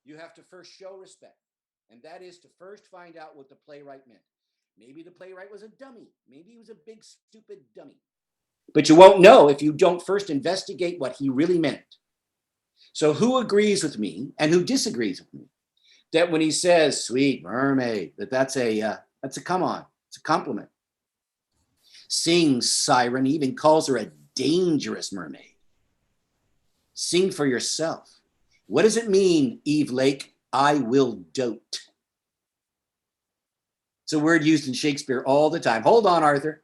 You have to first show respect. And that is to first find out what the playwright meant. Maybe the playwright was a dummy. Maybe he was a big, stupid dummy. But you won't know if you don't first investigate what he really meant. So who agrees with me and who disagrees with me that when he says "sweet mermaid," that's a come on, it's a compliment. Sing, siren, he even calls her a dangerous mermaid. Sing for yourself. What does it mean, Eve Lake? I will dote. It's a word used in Shakespeare all the time. Hold on, Arthur.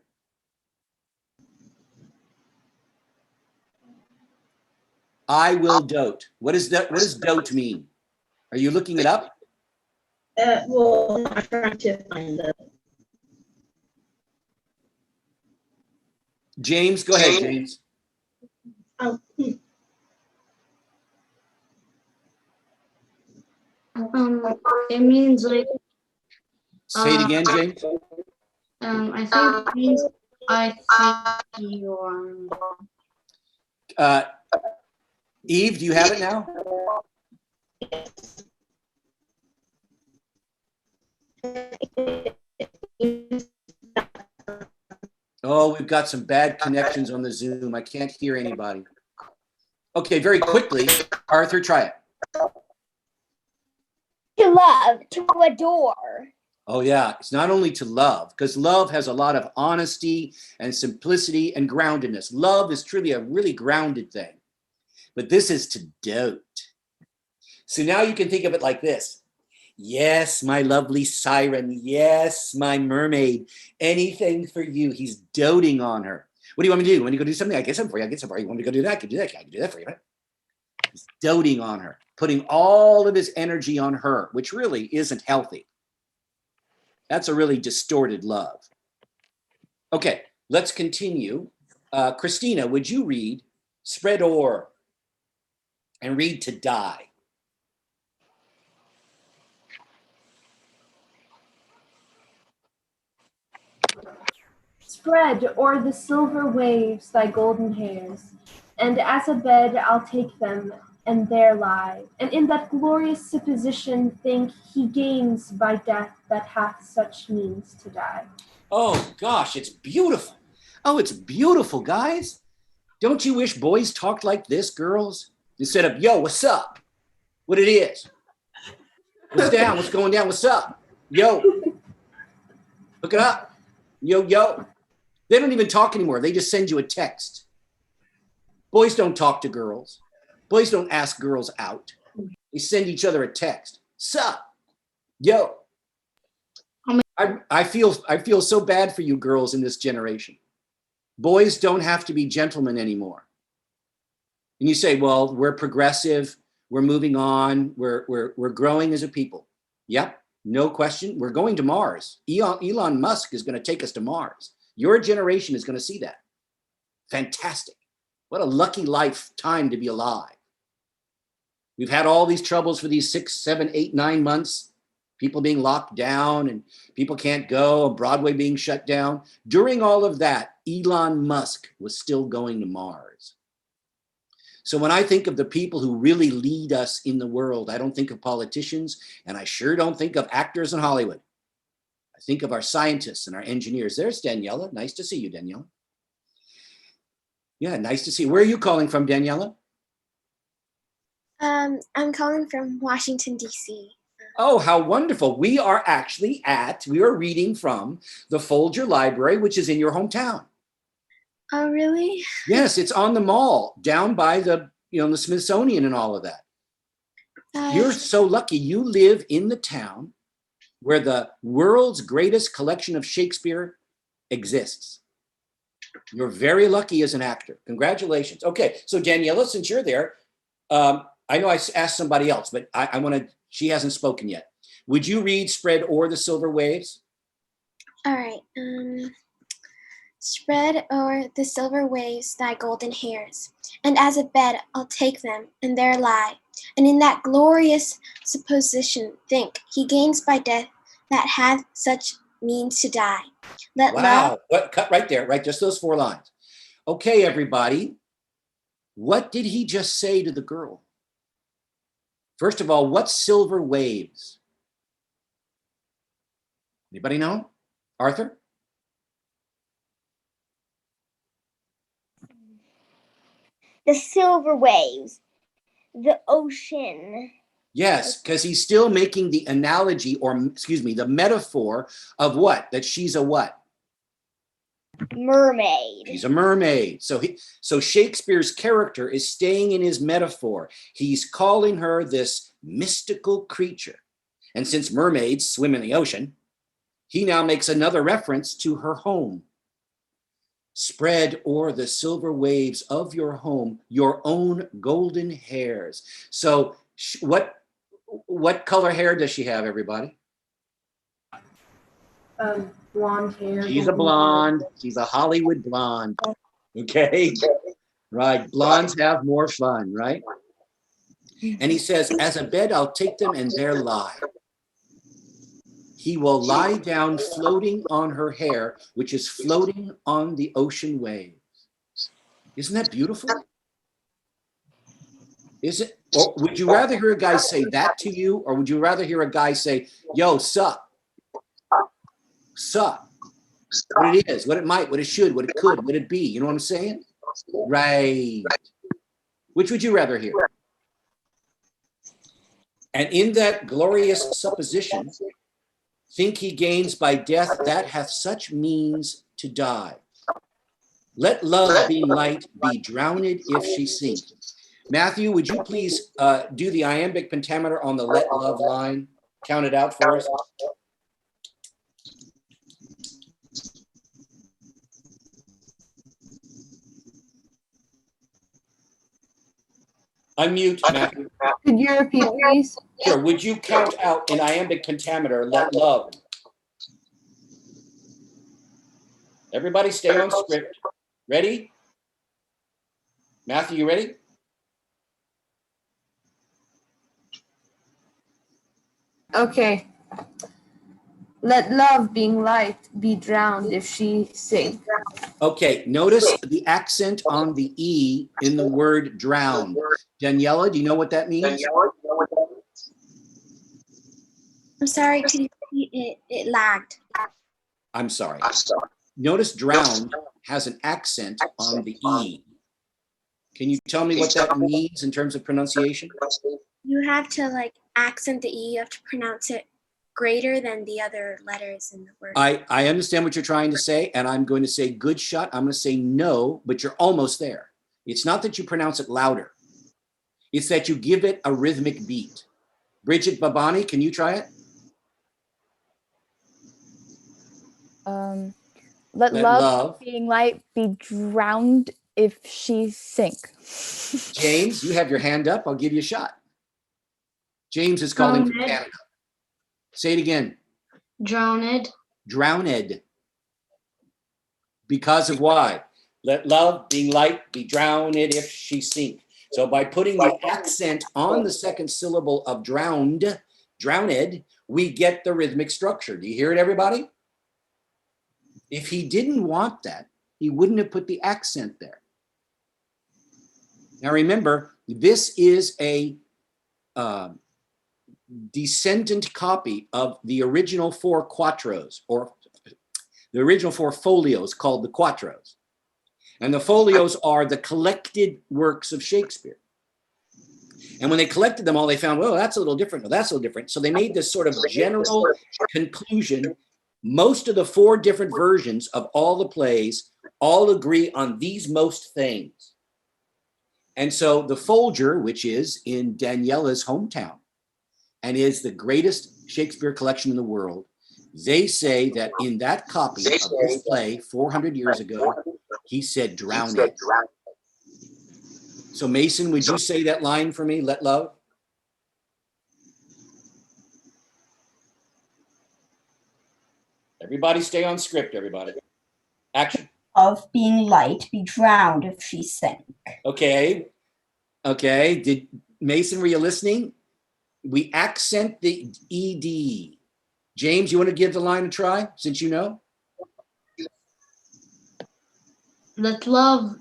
I will dote. What is that? What does dote mean? Are you looking it up? Well, I'm trying to find the. James, go ahead, James. Oh, it means like. Say it again, James. I think it means I think you are. Eve, do you have it now? Oh, we've got some bad connections on the Zoom. I can't hear anybody. Okay, very quickly, Arthur, try it. To love, to adore. Oh yeah, it's not only to love, because love has a lot of honesty and simplicity and groundedness. Love is truly a really grounded thing. But this is to dote. So now you can think of it like this. Yes, my lovely siren. Yes, my mermaid. Anything for you. He's doting on her. What do you want me to do? You want to go do something? I get something for you. I get something for you. You want me to go do that? I can do that. I can do that for you. Right? He's doting on her, putting all of his energy on her, which really isn't healthy. That's a really distorted love. Okay, let's continue. Christina, would you read Spread O'er and read To Die? Spread o'er the silver waves thy golden hairs, and as a bed I'll take them and there lie, and in that glorious supposition think he gains by death that hath such means to die. Oh gosh, it's beautiful. Oh, it's beautiful, guys. Don't you wish boys talked like this, girls? Instead of, yo, what's up? What it is? What's down? What's going down? What's up? Yo. Look it up. Yo, yo. They don't even talk anymore. They just send you a text. Boys don't talk to girls. Boys don't ask girls out. They send each other a text. Sup? Yo. I feel so bad for you girls in this generation. Boys don't have to be gentlemen anymore. And you say, well, we're progressive, we're moving on, we're growing as a people. Yep, no question. We're going to Mars. Elon Musk is going to take us to Mars. Your generation is going to see that. Fantastic. What a lucky lifetime to be alive. We've had all these troubles for these 6, 7, 8, 9 months. People being locked down and people can't go, Broadway being shut down. During all of that, Elon Musk was still going to Mars. So when I think of the people who really lead us in the world, I don't think of politicians, and I sure don't think of actors in Hollywood. I think of our scientists and our engineers. There's Daniela. Nice to see you, Daniela. Yeah, nice to see you. Where are you calling from, Daniela? I'm calling from Washington, D.C. Oh, how wonderful. We are reading from the Folger Library, which is in your hometown. Oh, really? Yes, it's on the mall, down by the Smithsonian and all of that. You're so lucky. You live in the town where the world's greatest collection of Shakespeare exists. You're very lucky as an actor. Congratulations. Okay, so Daniela, since you're there, I know I asked somebody else, but I want to, she hasn't spoken yet. Would you read Spread O'er the Silver Waves? All right. Spread o'er the silver waves thy golden hairs, and as a bed I'll take them, and there lie. And in that glorious supposition think, he gains by death that hath such means to die. Let wow, cut right there, right? Just those 4 lines. Okay, everybody. What did he just say to the girl? First of all, what's silver waves? Anybody know? Arthur? The silver waves. The ocean. Yes, because he's still making the analogy, or excuse me, the metaphor of what? That she's a what? Mermaid. She's a mermaid. So Shakespeare's character is staying in his metaphor. He's calling her this mystical creature. And since mermaids swim in the ocean, he now makes another reference to her home. Spread o'er the silver waves of your home, your own golden hairs. So what color hair does she have, everybody? Blonde hair. She's a blonde. She's a Hollywood blonde. Okay? Right. Blondes have more fun, right? And he says, as a bed, I'll take them and there lie. He will lie down floating on her hair, which is floating on the ocean waves. Isn't that beautiful? Is it? Or would you rather hear a guy say that to you, or would you rather hear a guy say, yo, sup? Sup? What it is, what it might, what it should, what it could, what it be. You know what I'm saying? Right. Which would you rather hear? And in that glorious supposition, think he gains by death that hath such means to die. Let love being light be drowned if she sink. Matthew, would you please do the iambic pentameter on the let love line? Count it out for us. Unmute, Matthew. Could you repeat, please? Sure. Would you count out in iambic pentameter, let love? Everybody stay on script. Ready? Matthew, you ready? Okay. Let love being light be drowned if she sink. Okay, notice the accent on the E in the word drowned. Daniela, do you know what that means? I'm sorry, could you repeat it? It lagged. I'm sorry. Notice drowned has an accent on the E. Can you tell me what that means in terms of pronunciation? You have to like accent the E, you have to pronounce it greater than the other letters in the word. I understand what you're trying to say, and I'm going to say good shot. I'm going to say no, but you're almost there. It's not that you pronounce it louder. It's that you give it a rhythmic beat. Bridget Babani, can you try it? Let Let love, love being light be drowned if she sink. James, you have your hand up. I'll give you a shot. James is calling from Canada. Say it again. Drowned. Drowned. Because of why? Let love being light be drowned if she sink. So by putting the accent on the second syllable of drowned, we get the rhythmic structure. Do you hear it, everybody? If he didn't want that, he wouldn't have put the accent there. Now remember, this is a descendant copy of the original 4 quartos, or the original 4 folios called the quartos. And the folios are the collected works of Shakespeare. And when they collected them all, they found, well, that's a little different. Well, that's a little different. So they made this sort of general conclusion. Most of the 4 different versions of all the plays all agree on these most things. And so the Folger, which is in Daniela's hometown and is the greatest Shakespeare collection in the world, they say that in that copy of this play 400 years ago, he said drown it. So Mason, would you say that line for me, let love? Everybody stay on script, everybody. Action. Of being light be drowned if she sank. Okay. Okay. Did Mason, were you listening? We accent the ED. James, you want to give the line a try since you know? Let love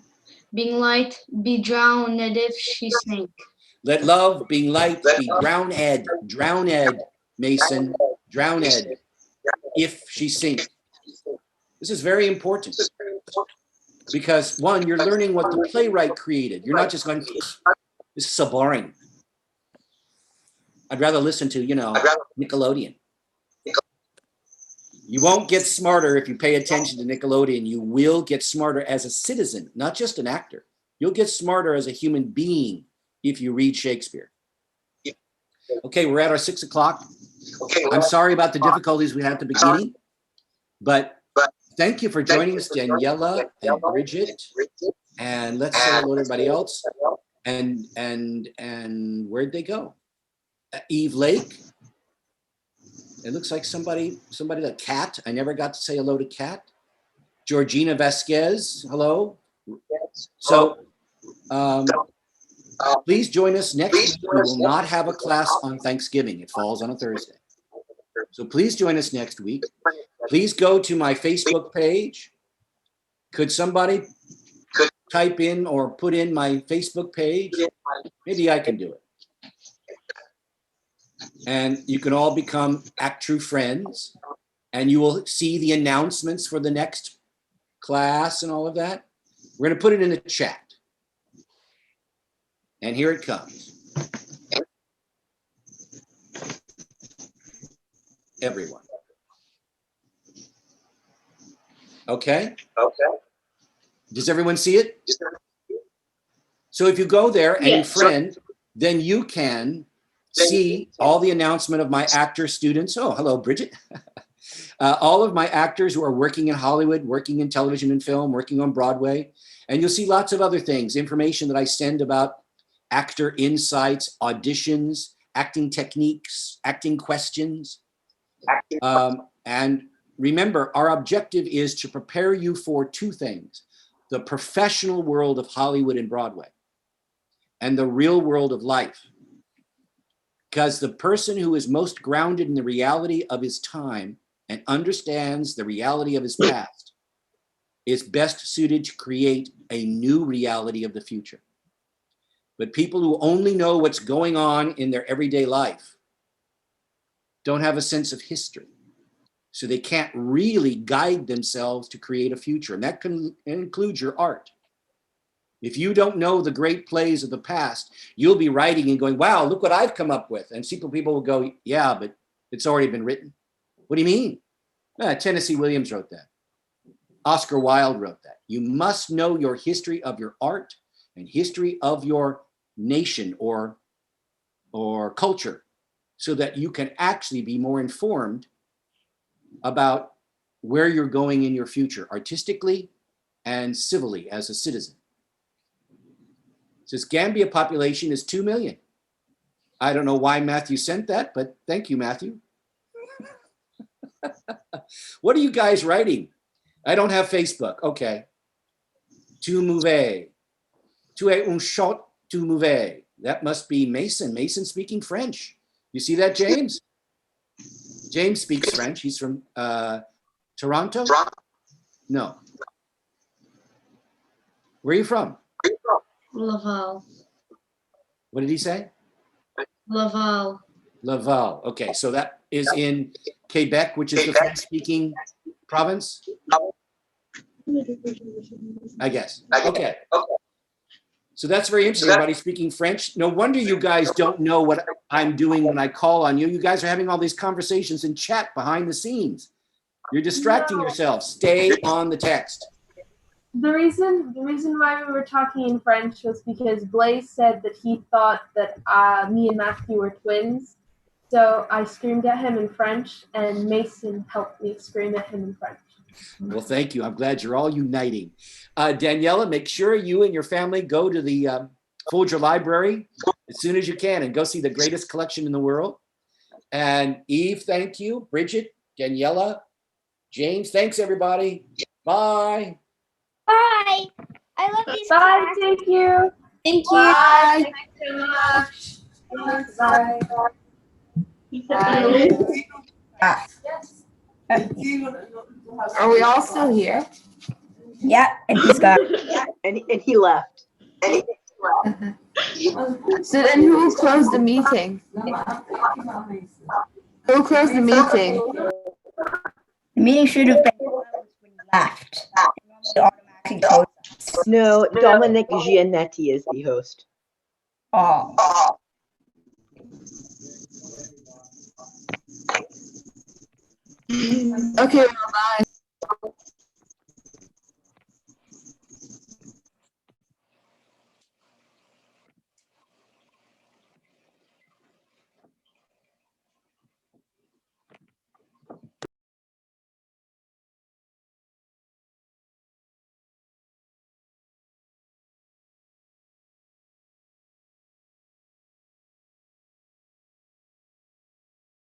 being light be drowned if she sink. Let love, being light, be drowned, Mason, drowned, if she sink. This is very important because one, you're learning what the playwright created. You're not just going, this is so boring. I'd rather listen to, Nickelodeon. You won't get smarter if you pay attention to Nickelodeon. You will get smarter as a citizen, not just an actor. You'll get smarter as a human being if you read Shakespeare. Okay, we're at our 6 o'clock. I'm sorry about the difficulties we had at the beginning, but thank you for joining us, Daniela and Bridget. And let's say hello to everybody else. And where'd they go? Eve Lake. It looks like somebody, a Cat. I never got to say hello to Cat. Georgina Vasquez, hello. So please join us next week. We will not have a class on Thanksgiving. It falls on a Thursday. So please join us next week. Please go to my Facebook page. Could somebody type in or put in my Facebook page? Maybe I can do it. And you can all become Act True friends. And you will see the announcements for the next class and all of that. We're going to put it in the chat. And here it comes. Everyone. Okay? Does everyone see it? So if you go there and you friend, then you can see all the announcement of my actor students. Oh, hello, Bridget. All of my actors who are working in Hollywood, working in television and film, working on Broadway. And you'll see lots of other things, information that I send about actor insights, auditions, acting techniques, acting questions. And remember, our objective is to prepare you for two things: the professional world of Hollywood and Broadway and the real world of life. Because the person who is most grounded in the reality of his time and understands the reality of his past is best suited to create a new reality of the future. But people who only know what's going on in their everyday life don't have a sense of history. So they can't really guide themselves to create a future. And that can include your art. If you don't know the great plays of the past, you'll be writing and going, wow, look what I've come up with. And people will go, yeah, but it's already been written. What do you mean? Tennessee Williams wrote that. Oscar Wilde wrote that. You must know your history of your art and history of your nation or culture so that you can actually be more informed about where you're going in your future, artistically and civilly as a citizen. It says Gambia population is 2 million. I don't know why Matthew sent that, but thank you, Matthew. What are you guys writing? I don't have Facebook. Okay. Tu mauvais. Tu es un shot tu mauvais. That must be Mason. Mason speaking French. You see that, James? James speaks French. He's from Toronto? No. Where are you from? Laval. What did he say? Laval. Laval. Okay, so that is in Quebec, which is the French-speaking province? I guess. Okay. So that's very interesting, everybody speaking French. No wonder you guys don't know what I'm doing when I call on you. You guys are having all these conversations in chat behind the scenes. You're distracting yourselves. Stay on the text. The reason why we were talking in French was because Blaise said that he thought that me and Matthew were twins. So I screamed at him in French, and Mason helped me scream at him in French. Well, thank you. I'm glad you're all uniting. Daniela, make sure you and your family go to the Folger Library as soon as you can and go see the greatest collection in the world. And Eve, thank you. Bridget, Daniela, James, thanks everybody. Bye. Bye. I love these. Bye. Thank you. Thank you. Bye. Thanks so much. Bye. Ah, Yes. Are we all still here? yeah, and he's got And he left. So then who closed the meeting? Who closed the meeting? The meeting should have been closed when you left. It automatically closes. No, Dominic Giannetti is the host. Oh. Okay, well, bye.